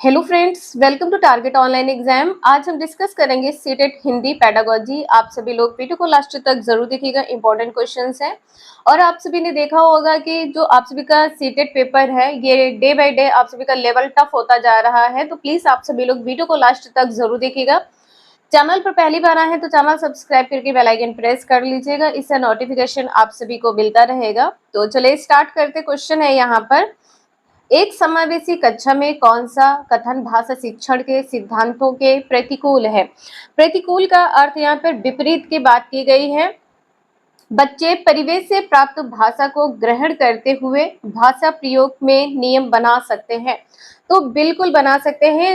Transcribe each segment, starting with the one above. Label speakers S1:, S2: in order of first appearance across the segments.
S1: Hello friends, welcome to target online exam. आज हम discuss करेंगे सीटेट हिंदी पेडागोजी। आप सभी लोग वीडियो को लास्ट तक जरूर देखिएगा, इंपॉर्टेंट क्वेश्चंस हैं। और आप सभी ने देखा होगा कि जो आप सभी का सीटेट पेपर है ये डे बाय डे आप सभी का लेवल टफ होता जा रहा है, तो प्लीज आप सभी लोग वीडियो को लास्ट तक जरूर देखिएगा। चैनल पर पहली बार आए हैं तो चैनल सब्सक्राइब करके बेल आइकन प्रेस कर लीजिएगा, इससे नोटिफिकेशन आप सभी को मिलता रहेगा। तो चलिए स्टार्ट करते। क्वेश्चन है यहाँ पर, एक समावेशी कक्षा में कौन सा कथन भाषा शिक्षण के सिद्धांतों के प्रतिकूल है। प्रतिकूल का अर्थ यहाँ पर विपरीत की बात की गई है। बच्चे परिवेश से प्राप्त भाषा को ग्रहण करते हुए भाषा प्रयोग में नियम बना सकते हैं। तो बिल्कुल बना सकते हैं।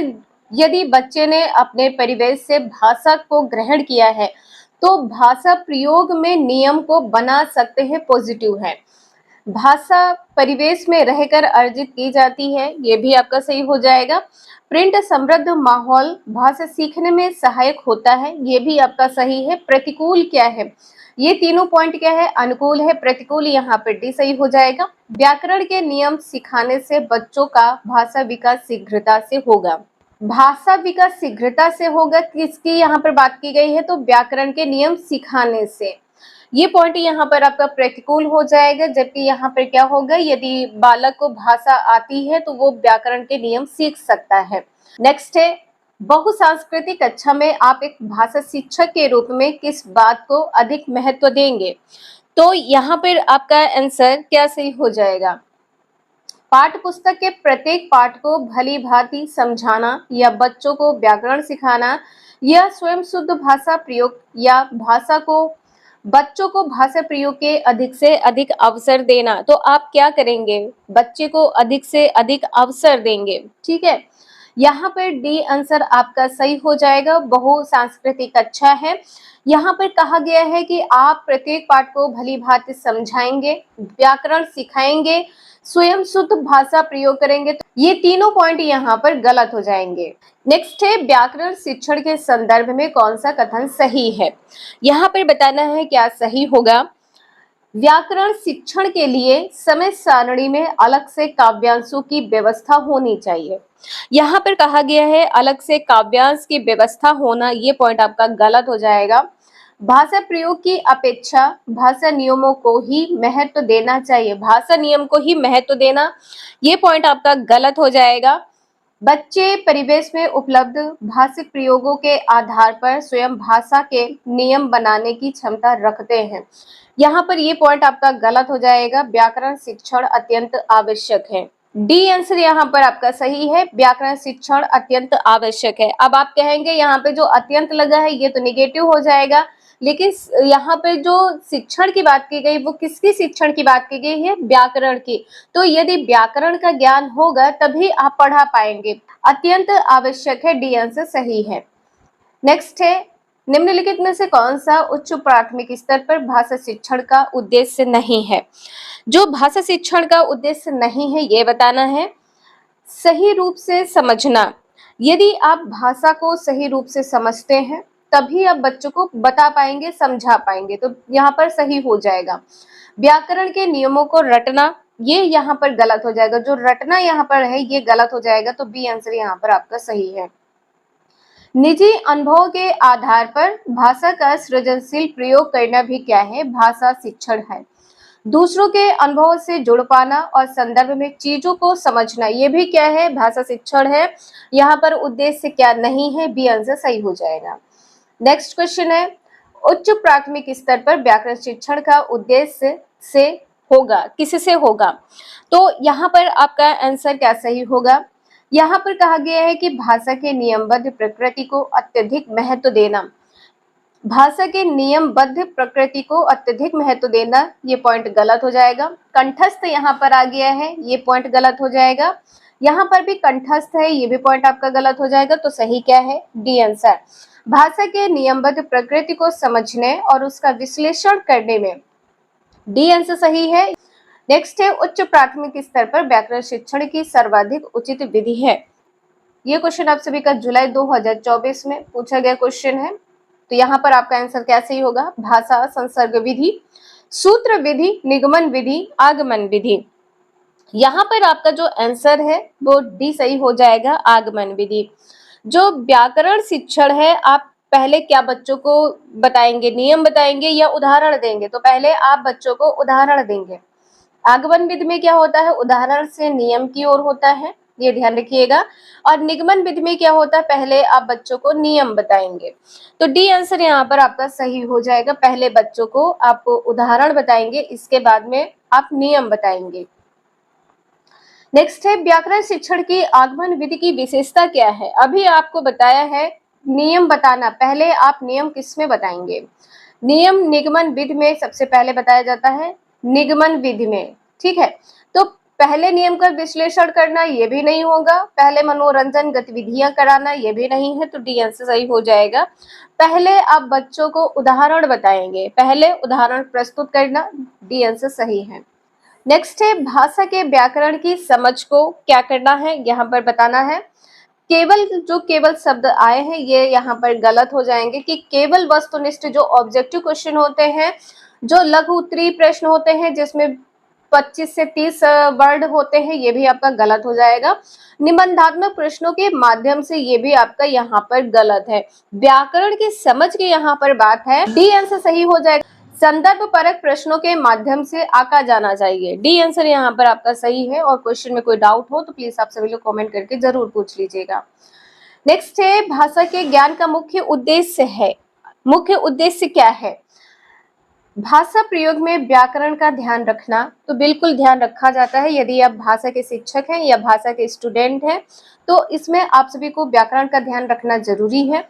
S1: यदि बच्चे ने अपने परिवेश से भाषा को ग्रहण किया है तो भाषा प्रयोग में नियम को बना सकते हैं, पॉजिटिव है। भाषा परिवेश में रहकर अर्जित की जाती है, ये भी आपका सही हो जाएगा। प्रिंट समृद्ध माहौल भाषा सीखने में सहायक होता है, ये भी आपका सही है। प्रतिकूल क्या है, ये तीनों पॉइंट क्या है, अनुकूल है, प्रतिकूल यहाँ पे डी सही हो जाएगा। व्याकरण के नियम सिखाने से बच्चों का भाषा विकास शीघ्रता से होगा। भाषा विकास शीघ्रता से होगा, किसकी यहाँ पर बात की गई है, तो व्याकरण के नियम सिखाने से। ये पॉइंट यहाँ पर आपका प्रतिकूल हो जाएगा, जबकि यहाँ पर क्या होगा, यदि बालक को भाषा आती है तो वो व्याकरण के नियम सीख सकता है। नेक्स्ट है, बहुसांस्कृतिक कक्षा में आप एक भाषा शिक्षक के रूप में किस बात को अधिक महत्व देंगे। तो यहाँ पर आपका आंसर क्या सही हो जाएगा, पाठ्य पुस्तक के प्रत्येक पाठ को भली भांति समझाना या बच्चों को व्याकरण सिखाना या स्वयं शुद्ध भाषा प्रयोग या भाषा को बच्चों को भाषा प्रयोग के अधिक से अधिक अवसर देना। तो आप क्या करेंगे, बच्चे को अधिक से अधिक अवसर देंगे, ठीक है। यहाँ पर डी आंसर आपका सही हो जाएगा, बहुसांस्कृतिक कक्षा है। यहाँ पर कहा गया है कि आप प्रत्येक पाठ को भली भांति समझाएंगे, व्याकरण सिखाएंगे, स्वयं शुद्ध भाषा प्रयोग करेंगे। तो ये तीनों पॉइंट यहाँ पर गलत हो जाएंगे। नेक्स्ट है, व्याकरण शिक्षण के संदर्भ में कौन सा कथन सही है। यहाँ पर बताना है क्या सही होगा। व्याकरण शिक्षण के लिए समय सारणी में अलग से काव्यांशों की व्यवस्था होनी चाहिए। यहाँ पर कहा गया है अलग से काव्यांश की व्यवस्था होना, ये पॉइंट आपका गलत हो जाएगा। भाषा प्रयोग की अपेक्षा भाषा नियमों को ही महत्व देना चाहिए, भाषा नियम को ही महत्व देना, ये पॉइंट आपका गलत हो जाएगा। बच्चे परिवेश में उपलब्ध भाषिक प्रयोगों के आधार पर स्वयं भाषा के नियम बनाने की क्षमता रखते हैं, यहाँ पर ये पॉइंट आपका गलत हो जाएगा। व्याकरण शिक्षण अत्यंत आवश्यक है, डी आंसर यहाँ पर आपका सही है, व्याकरण शिक्षण अत्यंत आवश्यक है। अब आप कहेंगे यहाँ पे जो अत्यंत लगा है ये तो निगेटिव हो जाएगा, लेकिन यहाँ पे जो शिक्षण की बात की गई वो किसकी शिक्षण की बात की गई है, व्याकरण की। तो यदि व्याकरण का ज्ञान होगा तभी आप पढ़ा पाएंगे, अत्यंत आवश्यक है, डी आंसर सही है। नेक्स्ट है, निम्नलिखित में से कौन सा उच्च प्राथमिक स्तर पर भाषा शिक्षण का उद्देश्य नहीं है। जो भाषा शिक्षण का उद्देश्य नहीं है ये बताना है। सही रूप से समझना, यदि आप भाषा को सही रूप से समझते हैं तभी आप बच्चों को बता पाएंगे, समझा पाएंगे, तो यहाँ पर सही हो जाएगा। व्याकरण के नियमों को रटना, ये यहाँ पर गलत हो जाएगा, जो रटना यहाँ पर है ये गलत हो जाएगा, तो बी आंसर यहाँ पर आपका सही है। निजी अनुभव के आधार पर भाषा का सृजनशील प्रयोग करना भी क्या है, भाषा शिक्षण है। दूसरों के अनुभव से जुड़ पाना और संदर्भ में चीजों को समझना, ये भी क्या है, भाषा शिक्षण है। यहाँ पर उद्देश्य क्या नहीं है, बी आंसर सही हो जाएगा। नेक्स्ट क्वेश्चन है, उच्च प्राथमिक स्तर पर व्याकरण शिक्षण का उद्देश्य से होगा, किससे होगा। तो यहाँ पर आपका आंसर क्या सही होगा। यहाँ पर कहा गया है कि भाषा के नियमबद्ध प्रकृति को अत्यधिक महत्व देना, भाषा के नियमबद्ध प्रकृति को अत्यधिक महत्व देना, ये पॉइंट गलत हो जाएगा। कंठस्थ यहाँ पर आ गया है, ये पॉइंट गलत हो जाएगा। यहाँ पर भी कंठस्थ है, ये भी पॉइंट आपका गलत हो जाएगा, तो सही क्या है, डी आंसर। भाषा के नियमबद्ध प्रकृति को समझने और उसका विश्लेषण करने में, डी आंसर सही है। नेक्स्ट है, उच्च प्राथमिक स्तर पर व्याकरण शिक्षण की सर्वाधिक उचित विधि है। ये क्वेश्चन आप सभी का जुलाई 2024 में पूछा गया क्वेश्चन है, तो यहाँ पर आपका आंसर क्या सही होगा, भाषा संसर्ग विधि, सूत्र विधि, निगमन विधि, आगमन विधि। यहाँ पर आपका जो आंसर है वो डी सही हो जाएगा, आगमन विधि। जो व्याकरण शिक्षण है, आप पहले क्या बच्चों को बताएंगे, नियम बताएंगे या उदाहरण देंगे? तो पहले आप बच्चों को उदाहरण देंगे। आगमन विधि में क्या होता है, उदाहरण से नियम की ओर होता है, ये ध्यान रखिएगा। और निगमन विधि में क्या होता है, पहले आप बच्चों को नियम बताएंगे। तो डी आंसर यहाँ पर आपका सही हो जाएगा। पहले बच्चों को आप उदाहरण बताएंगे, इसके बाद में आप नियम बताएंगे। नेक्स्ट है, व्याकरण शिक्षण की आगमन विधि की विशेषता क्या है? अभी आपको बताया है नियम बताना, पहले आप नियम किसमें बताएंगे? नियम निगमन विधि में सबसे पहले बताया जाता है, निगमन विधि में, ठीक है। तो पहले नियम का विश्लेषण करना ये भी नहीं होगा, पहले मनोरंजन गतिविधियां कराना ये भी नहीं है, तो डी आंसर सही हो जाएगा। पहले आप बच्चों को उदाहरण बताएंगे, पहले उदाहरण प्रस्तुत करना, डी आंसर सही है। नेक्स्ट है, भाषा के व्याकरण की समझ को क्या करना है, यहाँ पर बताना है। केवल शब्द आए हैं ये यहाँ पर गलत हो जाएंगे, कि केवल वस्तुनिष्ठ जो ऑब्जेक्टिव क्वेश्चन होते हैं, जो लघु उत्तरीय प्रश्न होते हैं जिसमें 25 से 30 वर्ड होते हैं, ये भी आपका गलत हो जाएगा। निबंधात्मक प्रश्नों के माध्यम से, ये भी आपका यहाँ पर गलत है। व्याकरण की समझ की यहाँ पर बात है, डी आंसर सही हो जाएगा। संदर्भ परक प्रश्नों के माध्यम से आंका जाना चाहिए, डी आंसर यहाँ पर आपका सही है। और क्वेश्चन में कोई डाउट हो तो प्लीज आप सभी लोग कमेंट करके जरूर पूछ लीजिएगा। नेक्स्ट है, भाषा के ज्ञान का मुख्य उद्देश्य है, मुख्य उद्देश्य क्या है? भाषा प्रयोग में व्याकरण का ध्यान रखना, तो बिल्कुल ध्यान रखा जाता है। यदि आप भाषा के शिक्षक हैं या भाषा के स्टूडेंट हैं तो इसमें आप सभी को व्याकरण का ध्यान रखना जरूरी है।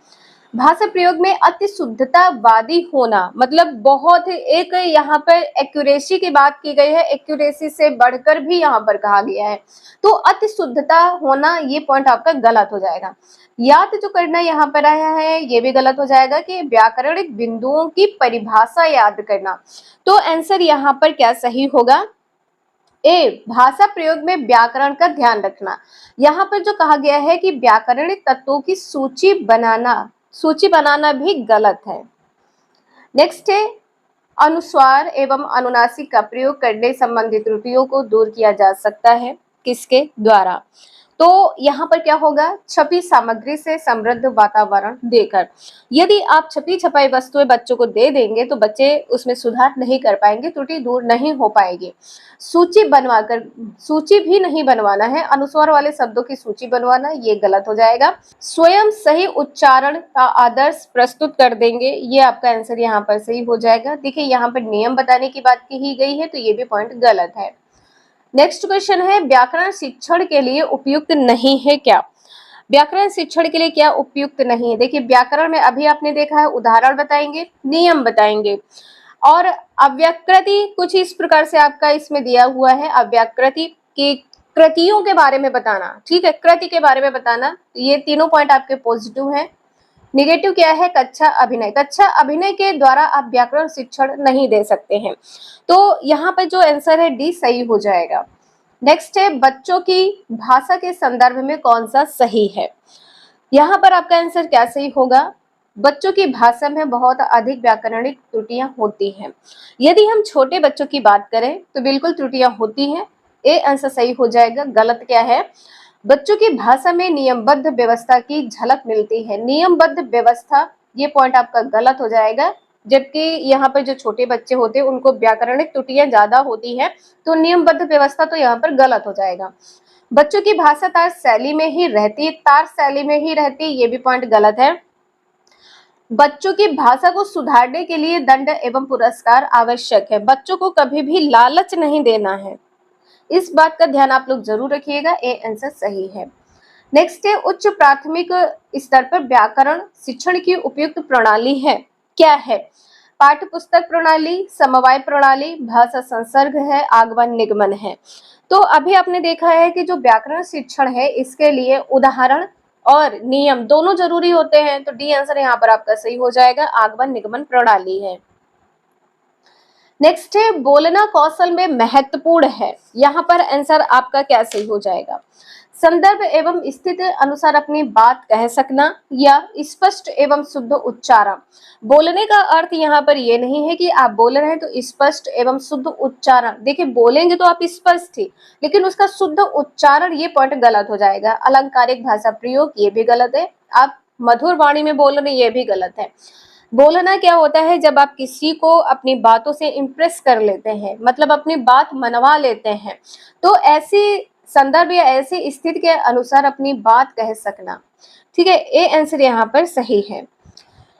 S1: भाषा प्रयोग में अति शुद्धतावादी होना, मतलब बहुत एक यहाँ पर एक्यूरेसी की बात की गई है, एक्यूरेसी से बढ़कर भी यहाँ पर कहा गया है, तो अति शुद्धता होना ये पॉइंट आपका गलत हो जाएगा। याद जो करना यहाँ पर आया है ये भी गलत हो जाएगा, कि व्याकरणिक बिंदुओं की परिभाषा याद करना। तो आंसर यहाँ पर क्या सही होगा? ए, भाषा प्रयोग में व्याकरण का ध्यान रखना। यहाँ पर जो कहा गया है कि व्याकरणिक तत्वों की सूची बनाना भी गलत है। नेक्स्ट है, अनुस्वार एवं अनुनासिक का प्रयोग करने संबंधित त्रुटियों को दूर किया जा सकता है, किसके द्वारा? तो यहाँ पर क्या होगा, छपी सामग्री से समृद्ध वातावरण देकर। यदि आप छपी छपाई वस्तुएं बच्चों को दे देंगे तो बच्चे उसमें सुधार नहीं कर पाएंगे, त्रुटि दूर नहीं हो पाएगी। सूची बनवाकर, सूची भी नहीं बनवाना है, अनुस्वार वाले शब्दों की सूची बनवाना ये गलत हो जाएगा। स्वयं सही उच्चारण का आदर्श प्रस्तुत कर देंगे, ये आपका आंसर यहाँ पर सही हो जाएगा। देखिए यहाँ पर नियम बताने की बात की गई है तो ये भी पॉइंट गलत है। नेक्स्ट क्वेश्चन है, व्याकरण शिक्षण के लिए उपयुक्त नहीं है क्या? व्याकरण शिक्षण के लिए क्या उपयुक्त नहीं है? देखिए व्याकरण में अभी आपने देखा है उदाहरण बताएंगे, नियम बताएंगे, और अव्याकृति कुछ इस प्रकार से आपका इसमें दिया हुआ है, अव्याकृति की कृतियों के बारे में बताना, ठीक है, कृति के बारे में बताना, ये तीनों पॉइंट आपके पॉजिटिव हैं। निगेटिव क्या है, कक्षा अभिनय, कक्षा अभिनय के द्वारा आप व्याकरण शिक्षण नहीं दे सकते हैं, तो यहाँ पर जो आंसर है डी सही हो जाएगा। नेक्स्ट है, बच्चों की भाषा के संदर्भ में कौन सा सही है? यहाँ पर आपका आंसर क्या सही होगा? बच्चों की भाषा में बहुत अधिक व्याकरणिक त्रुटियां होती हैं। यदि हम छोटे बच्चों की बात करें तो बिल्कुल त्रुटियां होती हैं, ए आंसर सही हो जाएगा। गलत क्या है, बच्चों की भाषा में नियमबद्ध व्यवस्था की झलक मिलती है, नियमबद्ध व्यवस्था ये पॉइंट आपका गलत हो जाएगा। जबकि यहाँ पर जो छोटे बच्चे होते हैं उनको व्याकरणिक त्रुटियां ज्यादा होती है, तो नियमबद्ध व्यवस्था तो यहाँ पर गलत हो जाएगा। बच्चों की भाषा तार शैली में ही रहती, तार शैली में ही रहती, ये भी पॉइंट गलत है। बच्चों की भाषा को सुधारने के लिए दंड एवं पुरस्कार आवश्यक है, बच्चों को कभी भी लालच नहीं देना है, इस बात का ध्यान आप लोग जरूर रखिएगा, ए आंसर सही है। नेक्स्ट है, उच्च प्राथमिक स्तर पर व्याकरण शिक्षण की उपयुक्त प्रणाली है, क्या है? पाठ्य पुस्तक प्रणाली, समवाय प्रणाली, भाषा संसर्ग है, आगमन निगमन है। तो अभी आपने देखा है कि जो व्याकरण शिक्षण है इसके लिए उदाहरण और नियम दोनों जरूरी होते हैं, तो डी आंसर यहाँ पर आपका सही हो जाएगा, आगमन निगमन प्रणाली है। नेक्स्ट है, बोलना कौशल में महत्वपूर्ण है, यहाँ पर आंसर आपका क्या सही हो जाएगा? संदर्भ एवं स्थिति अनुसार अपनी बात कह सकना या स्पष्ट एवं शुद्ध उच्चारण। बोलने का अर्थ यहाँ पर ये नहीं है कि आप बोल रहे हैं तो स्पष्ट एवं शुद्ध उच्चारण। देखिए बोलेंगे तो आप स्पष्ट ही, लेकिन उसका शुद्ध उच्चारण ये पॉइंट गलत हो जाएगा। अलंकारिक भाषा प्रयोग ये भी गलत है। आप मधुर वाणी में बोल रहे हैं ये भी गलत है। बोलना क्या होता है, जब आप किसी को अपनी बातों से इम्प्रेस कर लेते हैं, मतलब अपनी बात मनवा लेते हैं, तो ऐसी संदर्भ या ऐसी स्थिति के अनुसार अपनी बात कह सकना। ठीक है, ए आंसर यहाँ पर सही है।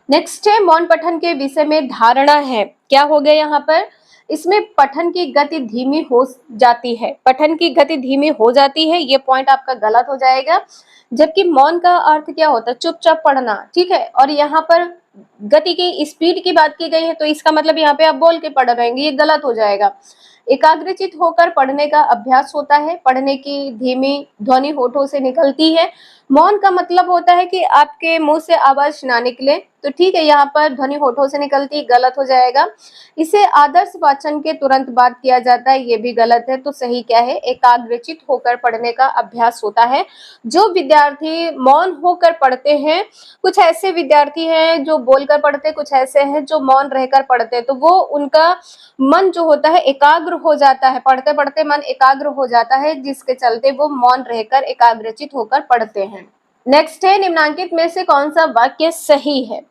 S1: नेक्स्ट है मौन पठन के विषय में धारणा है। क्या हो गया यहाँ पर, इसमें पठन की गति धीमी हो जाती है, पठन की गति धीमी हो जाती है, ये पॉइंट आपका गलत हो जाएगा। जबकि मौन का अर्थ क्या होता है, चुपचाप पढ़ना। ठीक है, और यहाँ पर गति की स्पीड की बात की गई है, तो इसका मतलब यहाँ पे आप बोल के पढ़ रहे हैं, ये गलत हो जाएगा। एकाग्रचित होकर पढ़ने का अभ्यास होता है, पढ़ने की धीमी ध्वनि होठों से निकलती है। मौन का मतलब होता है कि आपके मुंह से आवाज ना निकले, तो ठीक है, यहाँ पर ध्वनि होठों से निकलती, गलत हो जाएगा। इसे आदर्श वाचन के तुरंत बाद किया जाता है, ये भी गलत है। तो सही क्या है, एकाग्रचित होकर पढ़ने का अभ्यास होता है। जो विद्यार्थी मौन होकर पढ़ते हैं, कुछ ऐसे विद्यार्थी हैं जो बोलकर पढ़ते, कुछ ऐसे हैं जो मौन रहकर पढ़ते, तो वो उनका मन जो होता है एकाग्र हो जाता है, पढ़ते पढ़ते मन एकाग्र हो जाता है, जिसके चलते वो मौन रहकर एकाग्रचित होकर पढ़ते हैं। नेक्स्ट है, निम्नांकित में से कौन सा वाक्य सही है।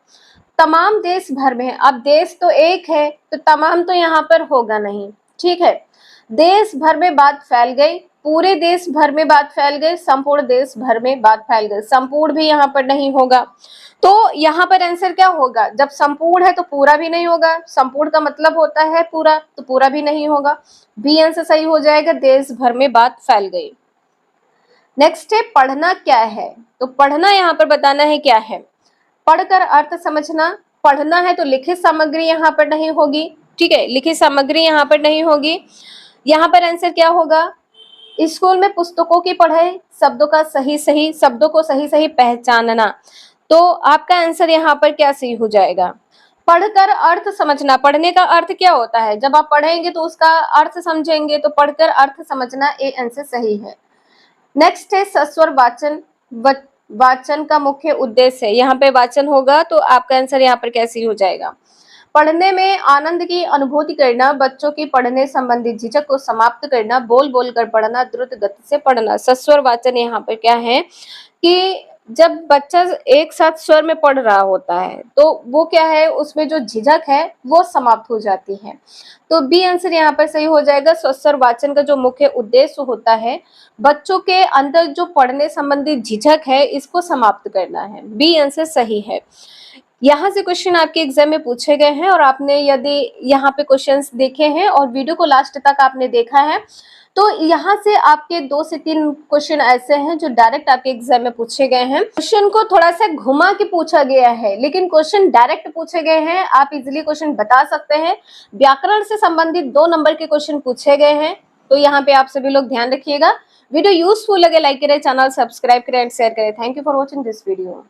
S1: तमाम देश भर में, अब देश तो एक है तो तमाम तो यहाँ पर होगा नहीं। ठीक है, देश भर में बात फैल गई, पूरे देश भर में बात फैल गई, संपूर्ण देश भर में बात फैल गई, संपूर्ण भी यहाँ पर नहीं होगा। तो यहाँ पर आंसर क्या होगा, जब संपूर्ण है तो पूरा भी नहीं होगा, संपूर्ण का मतलब होता है पूरा, तो पूरा भी नहीं होगा। बी आंसर सही हो जाएगा, देश भर में बात फैल गई। नेक्स्ट है, पढ़ना क्या है। तो पढ़ना यहाँ पर बताना है क्या है, पढ़कर अर्थ समझना। पढ़ना है तो लिखित सामग्री यहाँ पर नहीं होगी। ठीक है, लिखित सामग्री यहाँ पर नहीं होगी। यहाँ पर आंसर क्या होगा, स्कूल में पुस्तकों की पढ़ाई, शब्दों का शब्दों को सही सही पहचानना। तो आपका आंसर यहाँ पर क्या सही हो जाएगा, पढ़कर अर्थ समझना। पढ़ने का अर्थ क्या होता है, जब आप पढ़ेंगे तो उसका अर्थ समझेंगे, तो पढ़कर अर्थ समझना, ए आंसर सही है। नेक्स्ट है सस्वर वाचन। वाचन का मुख्य उद्देश्य है, यहाँ पे वाचन होगा तो आपका आंसर यहाँ पर कैसे हो जाएगा, पढ़ने में आनंद की अनुभूति करना, बच्चों की पढ़ने संबंधी झिझक को समाप्त करना, बोल बोल कर पढ़ना, द्रुत गति से पढ़ना। सस्वर वाचन यहाँ पर क्या है कि जब बच्चा एक साथ स्वर में पढ़ रहा होता है तो वो क्या है, उसमें जो झिझक है वो समाप्त हो जाती है। तो बी आंसर यहाँ पर सही हो जाएगा। सस्वर वाचन का जो मुख्य उद्देश्य होता है, बच्चों के अंदर जो पढ़ने संबंधी झिझक है इसको समाप्त करना है। बी आंसर सही है। यहाँ से क्वेश्चन आपके एग्जाम में पूछे गए हैं और आपने यदि यहाँ पे क्वेश्चंस देखे हैं और वीडियो को लास्ट तक आपने देखा है, तो यहाँ से आपके 2 से 3 क्वेश्चन ऐसे हैं जो डायरेक्ट आपके एग्जाम में पूछे गए हैं। क्वेश्चन को थोड़ा सा घुमा के पूछा गया है, लेकिन क्वेश्चन डायरेक्ट पूछे गए हैं, आप इजिली क्वेश्चन बता सकते हैं। व्याकरण से संबंधित 2 नंबर के क्वेश्चन पूछे गए हैं, तो यहाँ पे आप सभी लोग ध्यान रखिएगा। वीडियो यूजफुल लगे लाइक करें, चैनल सब्सक्राइब करें एंड शेयर करें। Thank you for watching this video.